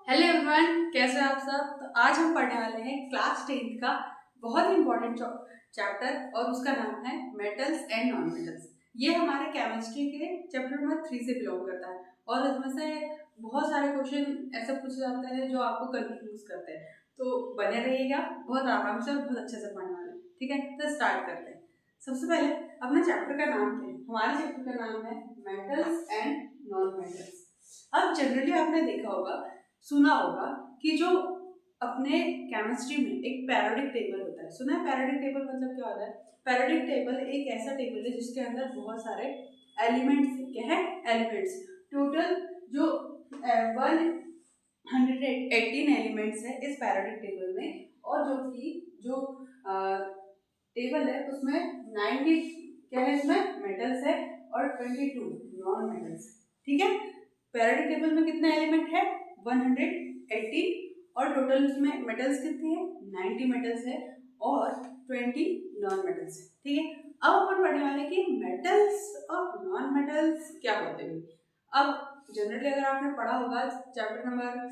Hello everyone, कैसे हो आप सब। तो आज हम पढ़ने वाले हैं क्लास 10th का बहुत ही इंपॉर्टेंट चैप्टर और उसका नाम है मेटल्स एंड नॉन मेटल्स। ये हमारे केमिस्ट्री के चैप्टर नंबर 3 से बिलोंग करता है और इसमें से बहुत सारे क्वेश्चन ऐसे पूछे जाते हैं जो आपको कंफ्यूज करते हैं। तो बने रहिएगा, बहुत आराम से और बहुत अच्छे से पढ़ने वाले। ठीक है, तो स्टार्ट करते हैं। सबसे पहले अपने चैप्टर का नाम क्या है। हमारे चैप्टर का नाम है मेटल्स एंड नॉन मेटल्स। अब जनरली आपने देखा होगा, सुना होगा कि जो अपने केमिस्ट्री में एक पैरियोडिक टेबल होता है। सुना है पैरियोडिक टेबल मतलब क्या होता है। पैरियोडिक टेबल एक ऐसा टेबल है जिसके अंदर बहुत सारे एलिमेंट्स क्या है, एलिमेंट्स टोटल जो 118 एलिमेंट्स है इस पैरियोडिक टेबल में। और जो टेबल है उसमें 90 क्या है, इसमें मेटल्स है और 22 नॉन मेटल्स। ठीक है, पैरियोडिक टेबल में कितने एलिमेंट है, 180 और टोटल उसमें मेटल्स कितनी है, 90 मेटल्स है और 20 नॉन मेटल्स है। ठीक है, अब अपन पढ़ने वाले कि मेटल्स और नॉन मेटल्स क्या होते हैं। अब जनरली अगर आपने पढ़ा होगा चैप्टर नंबर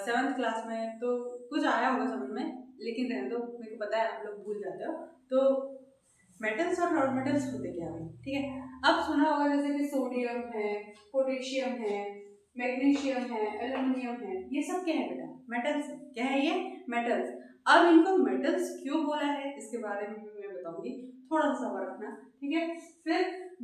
7th क्लास में तो कुछ आया होगा समझ में, लेकिन रहने दो, मेरे को पता है आप लोग भूल जाते हो। तो मेटल्स और नॉन मेटल्स होते क्या है। ठीक है, अब सुना होगा जैसे कि सोडियम है, पोटेशियम है, मैग्नीशियम है, एल्युमिनियम है, ये सब क्या है बेटा, मेटल्स है। क्या है ये, मेटल्स। अब इनको मेटल्स क्यों बोला है इसके बारे में मैं बताऊंगी, थोड़ा सा सबर रखना। ठीक है, फिर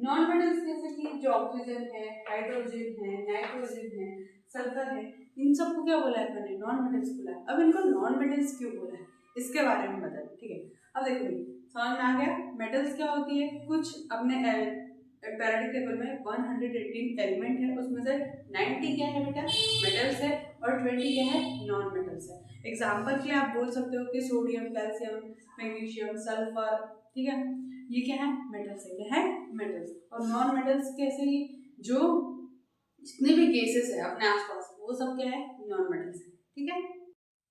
नॉन मेटल्स जैसे कि जो ऑक्सीजन है, हाइड्रोजन है, नाइट्रोजन है, सल्फर है, इन सबको क्या बोला है मैंने, नॉन मेटल्स बोला है। अब इनको नॉन मेटल्स क्यों बोला है इसके बारे में बताएं। ठीक है, अब देखो समझ में आ गया मेटल्स क्या होती है। कुछ अपने पैरियोडिक टेबल में 118 एलिमेंट है, उसमें से 90 क्या है बेटा, मेटल्स है और 20 क्या है, नॉन मेटल्स है। एग्जांपल के लिए आप बोल सकते हो कि सोडियम, कैल्शियम, मैग्नीशियम, सल्फर, ठीक है, ये क्या है, मेटल्स है। क्या है, मेटल्स। और नॉन मेटल्स कैसे ही जो जितने भी केसेस है अपने आसपास वो सब क्या है, नॉन मेटल्स है। ठीक है,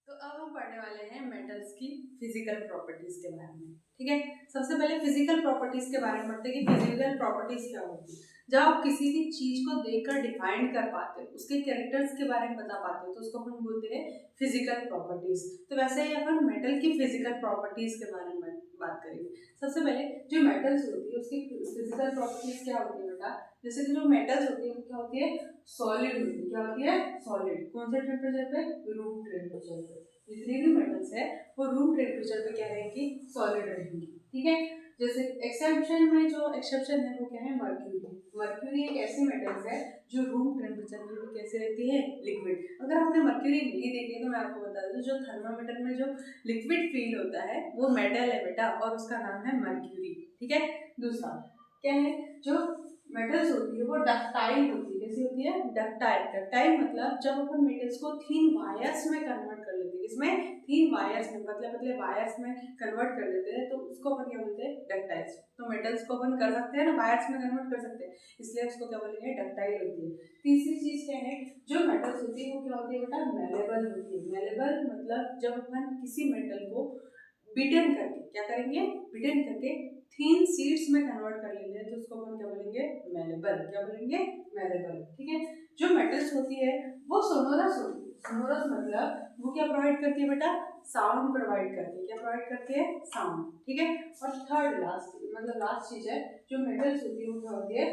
तो अब हम पढ़ने वाले हैं मेटल्स की फिजिकल प्रॉपर्टीज के बारे में। ठीक है, सबसे पहले फिजिकल प्रॉपर्टीज के बारे में पढ़ते हैं कि फिजिकल प्रॉपर्टीज क्या होती है। जब आप किसी भी चीज को देखकर डिफाइन कर पाते हो, उसके कैरेक्टर्स के बारे में बता पाते हो, तो उसको अपन बोलते हैं फिजिकल प्रॉपर्टीज। तो वैसे ही अपन मेटल की फिजिकल प्रॉपर्टीज के बारे में बात करेंगे। सबसे पहले जो मेटल्स होती है उसकी फिजिकल प्रॉपर्टीज क्या होती है बेटा। जैसे कि जो मेटल्स होती है वो क्या होती है, सॉलिड होती है। क्या होती है, सॉलिड। कौन से टेम्परेचर पे, रूम टेम्परेचर पे। जितनी भी मेटल्स है वो रूम टेम्परेचर पे क्या रहेंगी, सॉलिड रहेंगी। ठीक है, जैसे एक्सेप्शन में जो एक्सेप्शन है वो क्या है, मर्क्यूरी। मर्क्यूरी एक ऐसी मेटल्स है जो रूम टेम्परेचर में भी कैसे रहती है, लिक्विड। अगर आपने मर्क्यूरी नहीं देखी तो मैं आपको बता दूं, जो थर्मामीटर में जो लिक्विड फील होता है वो मेटल है बेटा और उसका नाम है मर्क्यूरी। ठीक है, दूसरा क्या है, जो मेटल्स होती है वो डक्टाइल होती है। कैसी होती है, डक्टाइल। डक्टाइल मतलब जब अपन मेटल्स को थीन वायर्स में कन्वर्ट कर लेते हैं, इसमें थीन वायर्स में पतले पतले वायर्स में कन्वर्ट कर लेते हैं तो उसको अपन क्या बोलते हैं, डक्टाइल्स। तो मेटल्स को अपन कर सकते हैं ना, वायर्स में कन्वर्ट कर सकते हैं, इसलिए उसको क्या बोलेंगे, डक्टाइल होती है। तीसरी चीज क्या है, जो मेटल्स होती है वो क्या होती है बेटा, मेलेबल होती है। मेलेबल मतलब जब अपन किसी मेटल को बीटन करके क्या करेंगे, बीटन करके थीन शीट्स में कन्वर्ट कर लेंगे तो उसको अपन क्या बोलेंगे, मेलेबल। क्या बोलेंगे, मेलेबल। ठीक है, जो मेटल्स होती है वो सोनोरस होती है। सोनोरस मतलब वो क्या प्रोवाइड करती है बेटा, साउंड प्रोवाइड करती है। क्या प्रोवाइड करती है, साउंड। ठीक है, और थर्ड लास्ट मतलब लास्ट चीज है, जो मेटल्स होती है वो क्या होती है,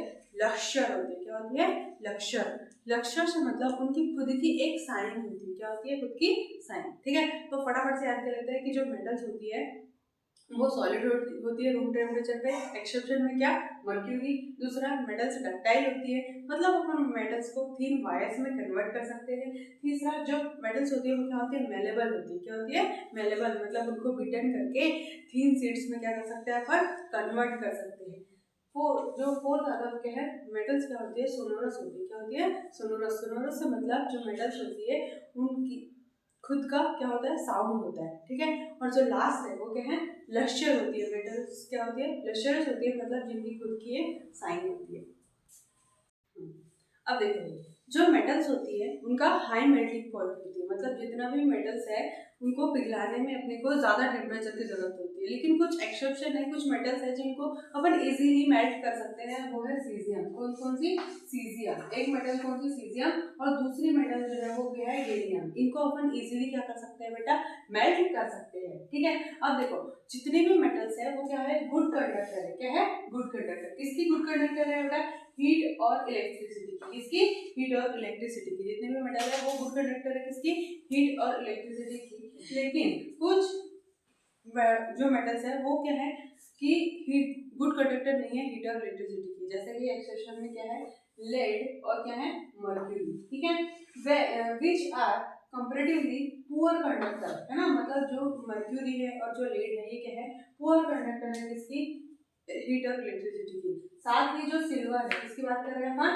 लक्ष्यर होती है। क्या होती है, लक्ष्यर। लक्ष्यर से मतलब उनकी खुद की एक साइन होती है। क्या होती है, खुद की साइन। ठीक है, तो फटाफट से याद कर लेते हैं कि जो मेटल्स होती है वो सॉलिड होती है रूम टेम्परेचर पे। एक्सेप्शन में क्या, मर्क्यूरी। दूसरा मेटल्स डक्टाइल होती है, मतलब अपन मेटल्स को थीन वायर्स में कन्वर्ट कर सकते हैं। तीसरा जो मेटल्स होती है वो क्या होती है, मेलेबल होती है। क्या होती है, मेलेबल मतलब उनको बीटन करके थीन शीट्स में क्या कर सकते हैं, अपन कन्वर्ट कर सकते हैं। फोर्थ आता है क्या है, मेटल्स क्या होती है, सोनोरस होती है। क्या होती है, सोनोरस। सोनोरस से मतलब जो मेटल्स होती है उनकी खुद का क्या होता है, साउंड होता है। ठीक है, और जो लास्ट है वो क्या है, लक्ष्यर होती है। मेटल्स क्या होती है, लक्ष्यर्स होती है, मतलब जिनकी खुद की एक साइन होती है। अब देखो जो मेटल्स होती है उनका हाई मेल्टिंग पॉइंट होती है, मतलब जितना भी मेटल्स है उनको पिघलाने में अपने को ज़्यादा टेम्परेचर की जरूरत होती है। लेकिन कुछ एक्सेप्शन है, कुछ मेटल्स है जिनको अपन इजीली मेल्ट कर सकते हैं, वो है सीजियम। कौन कौन सी? सीजियम। एक मेटल कौन सी? सीजियम। और दूसरी मेटल जो है वो क्या है? गैलियम। इनको अपन इजीली क्या कर सकते हैं बेटा? मेल्ट कर सकते हैं। ठीक है, अब देखो जितने भी मेटल्स है वो क्या है? गुड कंडक्टर है। क्या है? Good conductor. किसकी गुड कंडक्टर है बेटा? हीट और इलेक्ट्रिसिटी की। किसकी? हीट और इलेक्ट्रिसिटी की। जितने भी मेटल है वो गुड कंडक्टर है। किसकी? हीट और इलेक्ट्रिसिटी की। लेकिन कुछ जो मेटल्स है वो क्या है कि हीट गुड कंडक्टर नहीं है हीट और इलेक्ट्रिसिटी की। जैसे कि एक्सेप्शन में क्या है? लेड और क्या है? मर्क्यूरी। ठीक है, which are comparatively poor conductor, है ना। मतलब जो मर्क्यूरी है और जो लेड है ये क्या है? पुअर कंडक्टर है। किसकी? हीट और इलेक्ट्रिसिटी की। साथ ही जो सिल्वर है, इसकी बात कर रहे हैं अपन,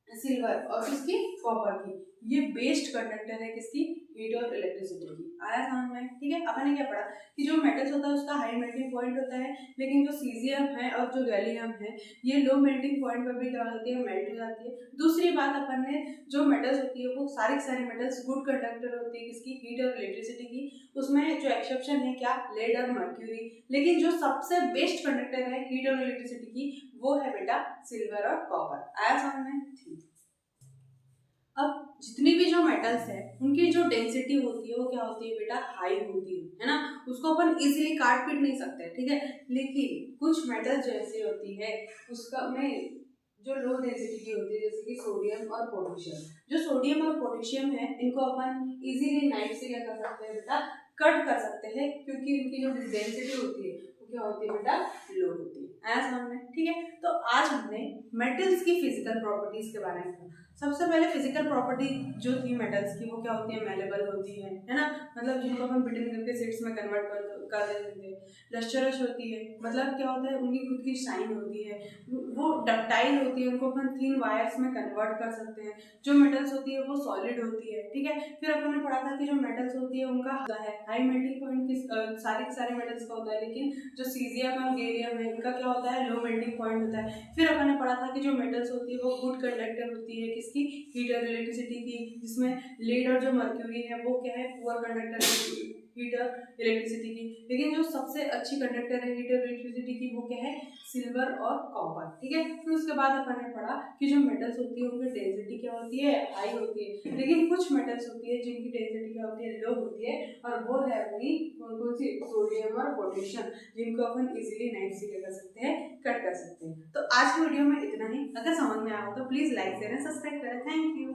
सिल्वर, और किसकी? कॉपर की। ये बेस्ड कंडक्टर है। किसकी? हीट और इलेक्ट्रिसिटी की। आया समझ में? ठीक है, अपन ने क्या पढ़ा कि जो मेटल्स होता है उसका हाई मेल्टिंग पॉइंट होता है, लेकिन जो सीजियम है और जो गैलियम है ये लो मेल्टिंग पॉइंट पर भी क्या होती है? मेल्ट हो जाती है। दूसरी बात, अपन ने जो मेटल्स होती है वो सारी मेटल्स गुड कंडक्टर होती है। किसकी? हीट और इलेक्ट्रिसिटी की। उसमें जो एक्सेप्शन है क्या? लेड और मर्क्यूरी। लेकिन जो सबसे बेस्ट कंडक्टर है हीट और इलेक्ट्रिसिटी की वो है बेटा सिल्वर और कॉपर। आया समझ में? ठीक। अब जितनी भी जो मेटल्स है उनकी जो डेंसिटी होती है वो क्या होती है बेटा? हाई होती है ना। उसको अपन इजीली काट पीट नहीं सकते। ठीक है, लेकिन कुछ मेटल जो ऐसी होती है उसका में जो लो डेंसिटी की होती है, जैसे कि सोडियम और पोटेशियम। जो सोडियम और पोटेशियम है इनको अपन इजीली नाइफ से क्या कर सकते हैं बेटा? कट कर सकते हैं, क्योंकि उनकी जो डेंसिटी होती है वो क्या होती है बेटा? लो होती है। आया समझ में? ठीक है, तो आज हमने मेटल्स की फिजिकल प्रॉपर्टीज के बारे में पढ़ा। सबसे पहले फिजिकल प्रॉपर्टी जो थी मेटल्स की वो क्या होती है? मेलेबल होती है ना। मतलब जिनको हम बिटन करके सीट्स में कन्वर्ट कर देते हैं। लस्टरस होती है, मतलब क्या होता है? उनकी खुद की शाइन होती है। वो डक्टाइल होती है, उनको अपन थिन वायर्स में कन्वर्ट कर सकते हैं। जो मेटल्स होती है वो सॉलिड होती है। ठीक है, फिर अपन ने पढ़ा था कि जो मेटल्स होती है उनका होता है हाई मेल्टिंग पॉइंट सारे के सारे मेटल्स का होता है, लेकिन जो सीजियम और गैलियम है इनका क्या होता है? लो मेल्टिंग पॉइंट होता है। फिर अपन ने पढ़ा था कि जो मेटल्स होती है वो गुड कंडक्टर होती है। किसकी? हीट और इलेक्ट्रिसिटी की। जिसमें लीड और जो मर्क्यूरी है वो क्या है? पुअर कंडक्टर है हीट और इलेक्ट्रिसिटी की। लेकिन जो सबसे अच्छी कंडक्टर है हीट और इलेक्ट्रिसिटी की वो क्या है? सिल्वर और कॉपर। ठीक है, फिर उसके बाद अपन ने पढ़ा कि जो मेटल्स होती है उनकी डेंसिटी क्या होती है? हाई होती है। लेकिन कुछ मेटल्स होती है जिनकी डेंसिटी क्या होती है? लो होती है, और वो है अपनी कौन कौन सी? सोडियम और पोटेशियम, जिनको अपन इजीली नाइफ से क्या कर सकते हैं? कट कर सकते हैं। तो आज की वीडियो में इतना ही। अगर समझ में आया हो तो प्लीज लाइक करें, सब्सक्राइब करें। Thank you.